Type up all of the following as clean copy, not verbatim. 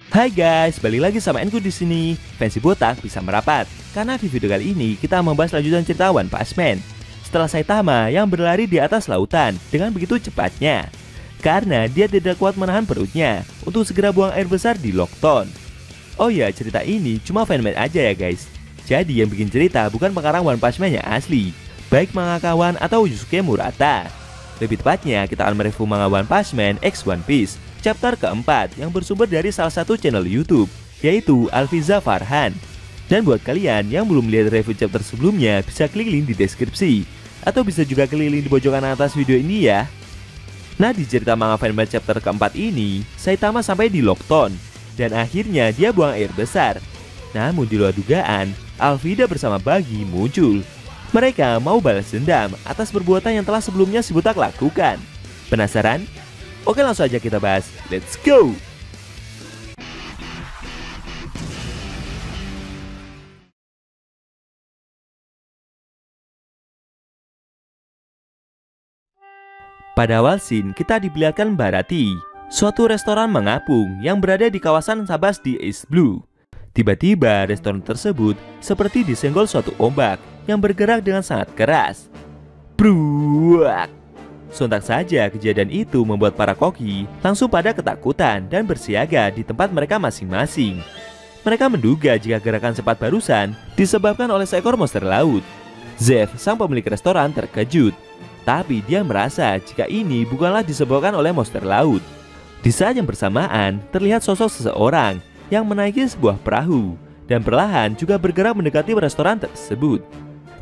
Hai guys, balik lagi sama Enku di sini. Fancy botak bisa merapat. Karena di video kali ini kita membahas lanjutan cerita One Punch Man. Setelah Saitama yang berlari di atas lautan dengan begitu cepatnya. Karena dia tidak kuat menahan perutnya untuk segera buang air besar di Lockton. Oh ya, cerita ini cuma fanmade aja ya guys. Jadi yang bikin cerita bukan pengarang One Punch Man yang asli, baik mangakawan atau Yusuke Murata. Lebih tepatnya kita akan mereview manga One Punch Man X One Piece chapter keempat yang bersumber dari salah satu channel YouTube, yaitu Alfiza Farhan. Dan buat kalian yang belum lihat review chapter sebelumnya, bisa klik link di deskripsi, atau bisa juga klik link di pojokan atas video ini ya. Nah, di cerita manga fanmade chapter keempat ini, Saitama sampai di Lockton, dan akhirnya dia buang air besar. Namun di luar dugaan, Alvida bersama Bagi muncul. Mereka mau balas dendam atas perbuatan yang telah sebelumnya si butak lakukan. Penasaran? Oke, langsung aja kita bahas. Let's go! Pada awal scene, kita diperlihatkan Bharati, suatu restoran mengapung yang berada di kawasan Sabas di East Blue. Tiba-tiba restoran tersebut seperti disenggol suatu ombak yang bergerak dengan sangat keras. Bruak! Sontak saja kejadian itu membuat para koki langsung pada ketakutan dan bersiaga di tempat mereka masing-masing. Mereka menduga jika gerakan cepat barusan disebabkan oleh seekor monster laut. Zeff, sang pemilik restoran, terkejut. Tapi dia merasa jika ini bukanlah disebabkan oleh monster laut. Di saat yang bersamaan, terlihat sosok seseorang yang menaiki sebuah perahu dan perlahan juga bergerak mendekati restoran tersebut.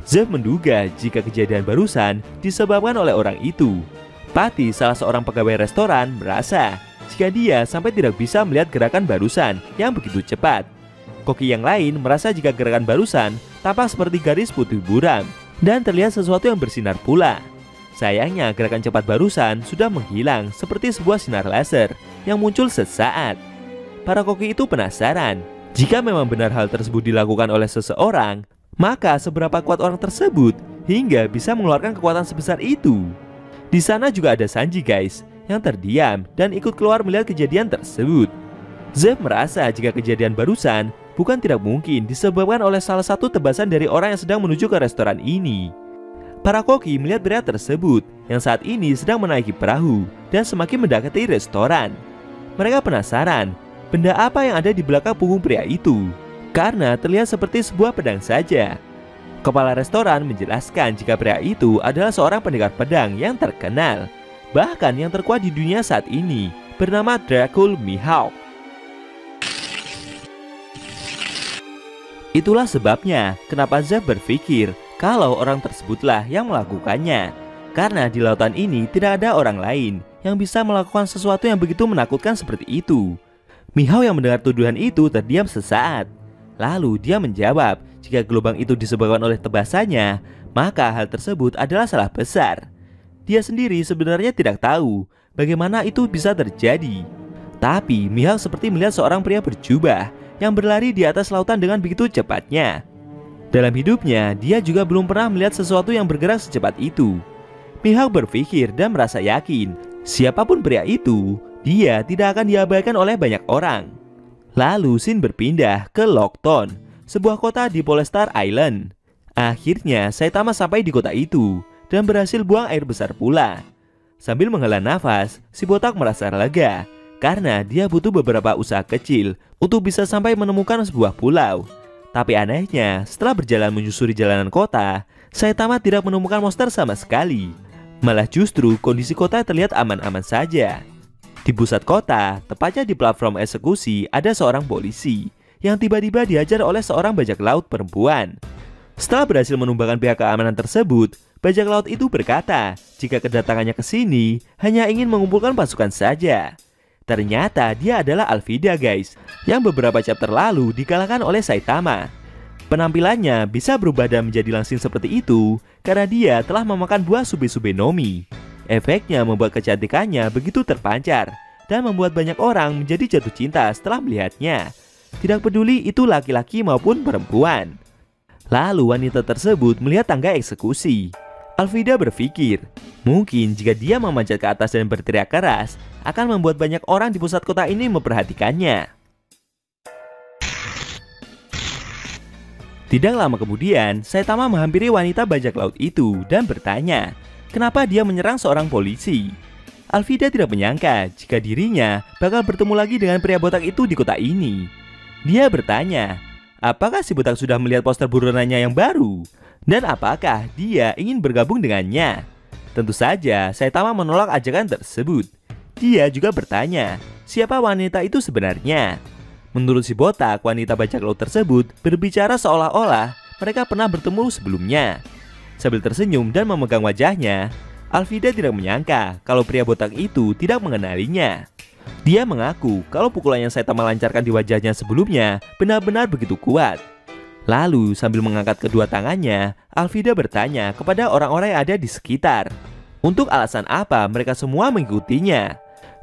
Zeff menduga jika kejadian barusan disebabkan oleh orang itu. Patty, salah seorang pegawai restoran, merasa jika dia sampai tidak bisa melihat gerakan barusan yang begitu cepat. Koki yang lain merasa jika gerakan barusan tampak seperti garis putih buram dan terlihat sesuatu yang bersinar pula. Sayangnya gerakan cepat barusan sudah menghilang seperti sebuah sinar laser yang muncul sesaat. Para koki itu penasaran jika memang benar hal tersebut dilakukan oleh seseorang, maka seberapa kuat orang tersebut hingga bisa mengeluarkan kekuatan sebesar itu. Di sana juga ada Sanji guys, yang terdiam dan ikut keluar melihat kejadian tersebut. Zeff merasa jika kejadian barusan bukan tidak mungkin disebabkan oleh salah satu tebasan dari orang yang sedang menuju ke restoran ini. Para koki melihat pria tersebut yang saat ini sedang menaiki perahu dan semakin mendekati restoran. Mereka penasaran benda apa yang ada di belakang punggung pria itu, karena terlihat seperti sebuah pedang saja. Kepala restoran menjelaskan jika pria itu adalah seorang pendekar pedang yang terkenal, bahkan yang terkuat di dunia saat ini, bernama Dracul Mihawk. Itulah sebabnya kenapa Zeff berpikir kalau orang tersebutlah yang melakukannya, karena di lautan ini tidak ada orang lain yang bisa melakukan sesuatu yang begitu menakutkan seperti itu. Mihawk yang mendengar tuduhan itu terdiam sesaat. Lalu dia menjawab jika gelombang itu disebabkan oleh tebasannya, maka hal tersebut adalah salah besar. Dia sendiri sebenarnya tidak tahu bagaimana itu bisa terjadi. Tapi Mihawk seperti melihat seorang pria berjubah yang berlari di atas lautan dengan begitu cepatnya. Dalam hidupnya, dia juga belum pernah melihat sesuatu yang bergerak secepat itu. Mihawk berpikir dan merasa yakin, siapapun pria itu, dia tidak akan diabaikan oleh banyak orang. Lalu scene berpindah ke Lockton, sebuah kota di Polestar Island. Akhirnya Saitama sampai di kota itu dan berhasil buang air besar pula. Sambil menghela nafas, si botak merasa lega karena dia butuh beberapa usaha kecil untuk bisa sampai menemukan sebuah pulau. Tapi anehnya, setelah berjalan menyusuri jalanan kota, Saitama tidak menemukan monster sama sekali. Malah justru kondisi kota terlihat aman-aman saja. Di pusat kota, tepatnya di platform eksekusi, ada seorang polisi yang tiba-tiba dihajar oleh seorang bajak laut perempuan. Setelah berhasil menumbangkan pihak keamanan tersebut, bajak laut itu berkata jika kedatangannya ke sini hanya ingin mengumpulkan pasukan saja. Ternyata dia adalah Alvida guys, yang beberapa chapter lalu dikalahkan oleh Saitama. Penampilannya bisa berubah dan menjadi langsing seperti itu karena dia telah memakan buah sube-sube nomi. Efeknya membuat kecantikannya begitu terpancar dan membuat banyak orang menjadi jatuh cinta setelah melihatnya. Tidak peduli itu laki-laki maupun perempuan. Lalu wanita tersebut melihat tangga eksekusi. Alvida berpikir, mungkin jika dia memanjat ke atas dan berteriak keras, akan membuat banyak orang di pusat kota ini memperhatikannya. Tidak lama kemudian, Saitama menghampiri wanita bajak laut itu dan bertanya, kenapa dia menyerang seorang polisi. Alvida tidak menyangka jika dirinya bakal bertemu lagi dengan pria botak itu di kota ini. Dia bertanya, apakah si botak sudah melihat poster buronannya yang baru? Dan apakah dia ingin bergabung dengannya? Tentu saja, Saitama menolak ajakan tersebut. Dia juga bertanya, siapa wanita itu sebenarnya? Menurut si botak, wanita bajak laut tersebut berbicara seolah-olah mereka pernah bertemu sebelumnya. Sambil tersenyum dan memegang wajahnya, Alvida tidak menyangka kalau pria botak itu tidak mengenalinya. Dia mengaku kalau pukulan yang Saitama lancarkan di wajahnya sebelumnya benar-benar begitu kuat. Lalu sambil mengangkat kedua tangannya, Alvida bertanya kepada orang-orang yang ada di sekitar, untuk alasan apa mereka semua mengikutinya.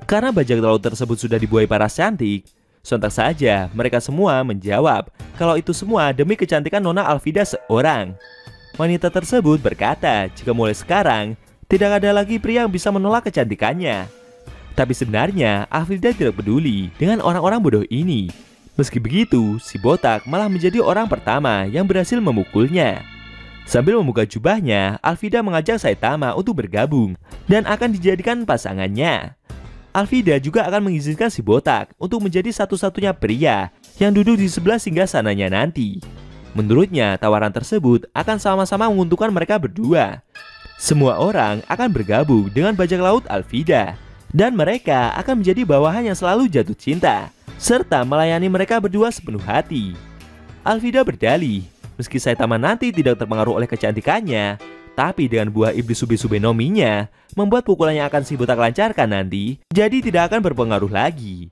Karena bajak laut tersebut sudah dibuai paras cantik, sontak saja mereka semua menjawab kalau itu semua demi kecantikan Nona Alvida seorang. Wanita tersebut berkata jika mulai sekarang tidak ada lagi pria yang bisa menolak kecantikannya. Tapi sebenarnya Alvida tidak peduli dengan orang-orang bodoh ini. Meski begitu, si botak malah menjadi orang pertama yang berhasil memukulnya. Sambil membuka jubahnya, Alvida mengajak Saitama untuk bergabung dan akan dijadikan pasangannya. Alvida juga akan mengizinkan si botak untuk menjadi satu-satunya pria yang duduk di sebelah singgasananya nanti. Menurutnya, tawaran tersebut akan sama-sama menguntungkan mereka berdua. Semua orang akan bergabung dengan bajak laut Alvida, dan mereka akan menjadi bawahan yang selalu jatuh cinta, serta melayani mereka berdua sepenuh hati. Alvida berdalih, meski Saitama nanti tidak terpengaruh oleh kecantikannya, tapi dengan buah iblis Sube-Sube-no-Mi-nya, membuat pukulan yang akan si botak lancarkan nanti, jadi tidak akan berpengaruh lagi.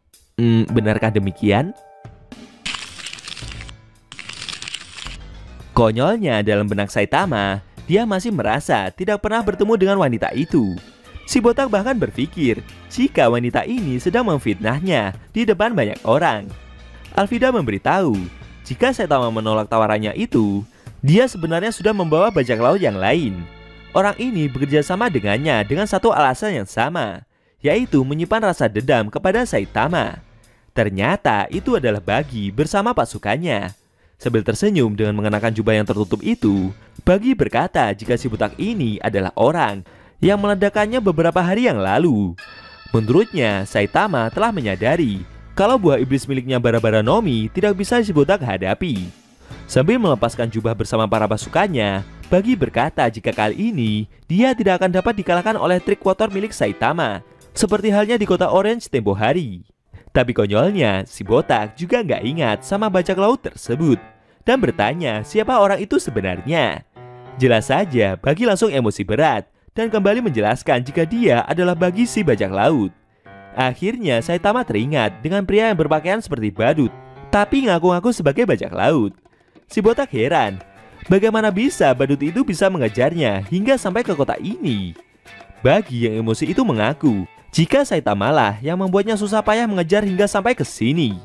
Benarkah demikian? Konyolnya dalam benak Saitama, dia masih merasa tidak pernah bertemu dengan wanita itu. Si botak bahkan berpikir jika wanita ini sedang memfitnahnya di depan banyak orang. Alvida memberitahu jika Saitama menolak tawarannya itu, dia sebenarnya sudah membawa bajak laut yang lain. Orang ini bekerja sama dengannya dengan satu alasan yang sama, yaitu menyimpan rasa dendam kepada Saitama. Ternyata itu adalah Bagi bersama pasukannya. Sambil tersenyum dengan mengenakan jubah yang tertutup itu, Bagi berkata jika si botak ini adalah orang yang meledakannya beberapa hari yang lalu. Menurutnya, Saitama telah menyadari kalau buah iblis miliknya Bara-Bara-no-Mi tidak bisa si botak hadapi. Sambil melepaskan jubah bersama para pasukannya, Bagi berkata jika kali ini dia tidak akan dapat dikalahkan oleh trik kotor milik Saitama, seperti halnya di kota Orange tempo hari. Tapi konyolnya, si botak juga nggak ingat sama bajak laut tersebut dan bertanya siapa orang itu sebenarnya. Jelas saja, Bagi langsung emosi berat dan kembali menjelaskan jika dia adalah Bagi si bajak laut. Akhirnya Saitama teringat dengan pria yang berpakaian seperti badut, tapi ngaku-ngaku sebagai bajak laut. Si botak heran, bagaimana bisa badut itu bisa mengejarnya hingga sampai ke kota ini. Bagi yang emosi itu mengaku jika Saitama lah yang membuatnya susah payah mengejar hingga sampai ke sini.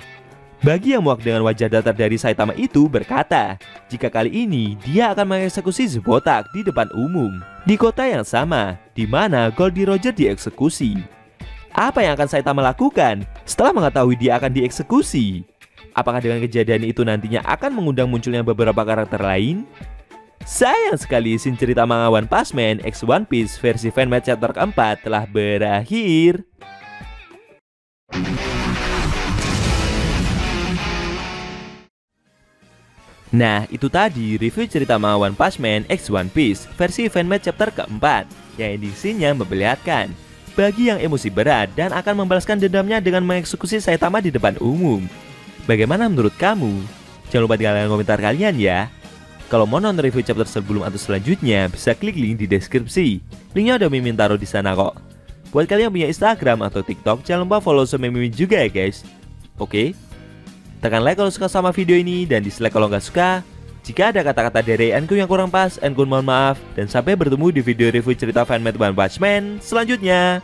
Bagi yang muak dengan wajah datar dari Saitama itu berkata jika kali ini dia akan mengeksekusi si botak di depan umum di kota yang sama di mana Goldie Roger dieksekusi. Apa yang akan Saitama lakukan setelah mengetahui dia akan dieksekusi? Apakah dengan kejadian itu nantinya akan mengundang munculnya beberapa karakter lain? Sayang sekali scene cerita manga One Punch Man X One Piece versi fanmade chapter keempat telah berakhir. Nah, itu tadi review cerita manga One Punch Man X One Piece versi fanmade chapter keempat yang edisinya memperlihatkan Bagi yang emosi berat dan akan membalaskan dendamnya dengan mengeksekusi Saitama di depan umum. Bagaimana menurut kamu? Jangan lupa tinggalkan komentar kalian ya. Kalau mau nonton review chapter sebelum atau selanjutnya, bisa klik link di deskripsi. Linknya udah Mimin taruh di sana kok. Buat kalian yang punya Instagram atau TikTok, jangan lupa follow sama Mimin juga ya guys. Oke? Tekan like kalau suka sama video ini dan dislike kalau nggak suka. Jika ada kata-kata dari Enku yang kurang pas, Enku mohon maaf. Dan sampai bertemu di video review cerita fanmade One Punch Man selanjutnya.